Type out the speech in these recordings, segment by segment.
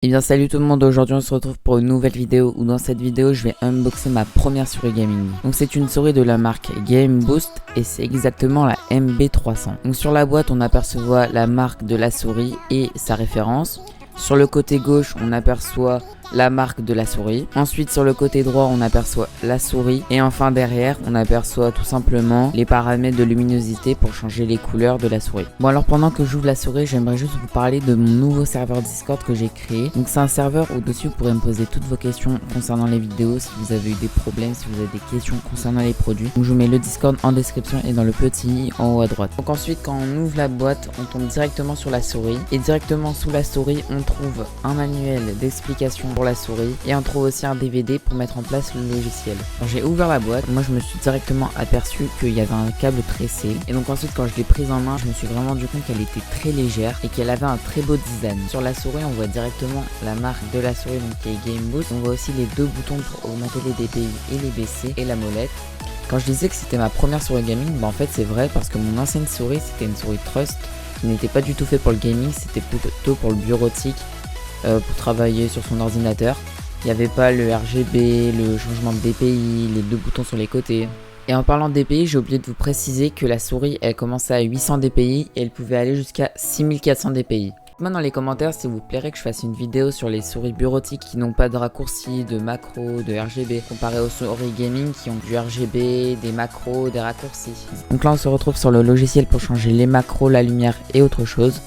Et bien salut tout le monde, aujourd'hui on se retrouve pour une nouvelle vidéo où dans cette vidéo je vais unboxer ma première souris gaming. Donc c'est une souris de la marque Game Boost et c'est exactement la MB300. Donc sur la boîte on aperçoit la marque de la souris et sa référence. Sur le côté gauche on aperçoit la marque de la souris. Ensuite sur le côté droit on aperçoit la souris. Et enfin derrière on aperçoit tout simplement les paramètres de luminosité pour changer les couleurs de la souris. Bon alors pendant que j'ouvre la souris j'aimerais juste vous parler de mon nouveau serveur Discord que j'ai créé. Donc c'est un serveur où dessus vous pourrez me poser toutes vos questions concernant les vidéos, si vous avez eu des problèmes, si vous avez des questions concernant les produits. Donc je vous mets le Discord en description et dans le petit i en haut à droite. Donc ensuite quand on ouvre la boîte on tombe directement sur la souris. Et directement sous la souris on trouve un manuel d'explication pour la souris et on trouve aussi un DVD pour mettre en place le logiciel. Quand j'ai ouvert la boîte, moi je me suis directement aperçu qu'il y avait un câble tressé et donc ensuite quand je l'ai prise en main je me suis vraiment rendu compte qu'elle était très légère et qu'elle avait un très beau design. Sur la souris on voit directement la marque de la souris donc qui est Game Boost. On voit aussi les deux boutons pour augmenter les DPI et les baisser et la molette. Quand je disais que c'était ma première souris gaming, bah en fait c'est vrai parce que mon ancienne souris c'était une souris Trust qui n'était pas du tout fait pour le gaming, c'était plutôt pour le bureautique. Pour travailler sur son ordinateur. Il n'y avait pas le RGB, le changement de DPI, les deux boutons sur les côtés. Et en parlant de DPI, j'ai oublié de vous préciser que la souris elle commençait à 800 DPI et elle pouvait aller jusqu'à 6400 DPI. Moi dans les commentaires s'il vous plairait que je fasse une vidéo sur les souris bureautiques qui n'ont pas de raccourcis, de macros, de RGB comparé aux souris gaming qui ont du RGB, des macros, des raccourcis. Donc là on se retrouve sur le logiciel pour changer les macros, la lumière et autre chose.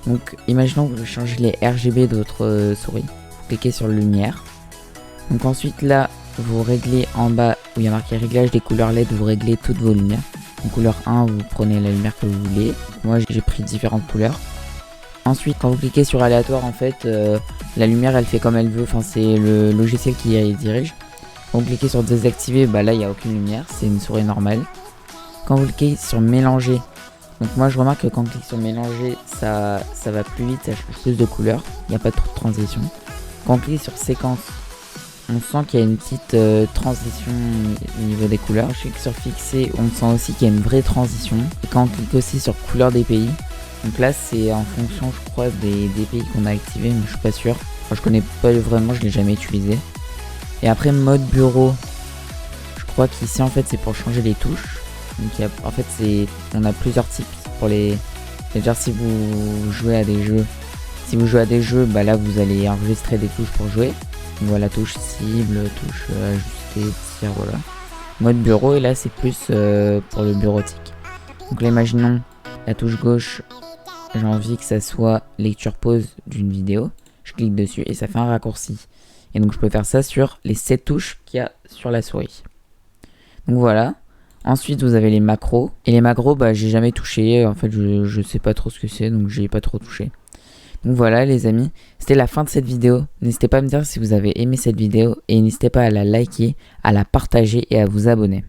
Donc imaginons que vous changez les RGB de votre souris, vous cliquez sur lumière. Donc ensuite là vous réglez en bas où il y a marqué réglage des couleurs LED, vous réglez toutes vos lumières. En couleur 1 vous prenez la lumière que vous voulez, moi j'ai pris différentes couleurs. Ensuite quand vous cliquez sur aléatoire en fait la lumière elle fait comme elle veut, enfin c'est le logiciel qui dirige. Quand vous cliquez sur désactiver, bah là il n'y a aucune lumière, c'est une souris normale. Quand vous cliquez sur mélanger, donc moi je remarque que quand on clique sur mélanger ça va plus vite, ça change plus de couleurs, il n'y a pas trop de transition. Quand on clique sur séquence, on sent qu'il y a une petite transition au niveau des couleurs. Je clique sur fixer, on sent aussi qu'il y a une vraie transition. Et quand on clique aussi sur couleur DPI, donc là c'est en fonction je crois des DPI qu'on a activés, mais je suis pas sûr. Enfin, je connais pas vraiment, je l'ai jamais utilisé. Et après mode bureau, je crois qu'ici en fait c'est pour changer les touches. Donc en fait on a plusieurs types pour les. C'est-à-dire si vous jouez à des jeux, bah là vous allez enregistrer des touches pour jouer. Donc voilà, touche cible, touche ajuster, tir, voilà. Mode bureau et là c'est plus pour le bureautique. Donc là imaginons la touche gauche, j'ai envie que ça soit lecture pause d'une vidéo. Je clique dessus et ça fait un raccourci. Et donc je peux faire ça sur les 7 touches qu'il y a sur la souris. Donc voilà. Ensuite vous avez les macros. Et les macros bah j'ai jamais touché. En fait je sais pas trop ce que c'est. Donc j'ai pas trop touché. Donc voilà les amis. C'était la fin de cette vidéo. N'hésitez pas à me dire si vous avez aimé cette vidéo. Et n'hésitez pas à la liker, à la partager et à vous abonner.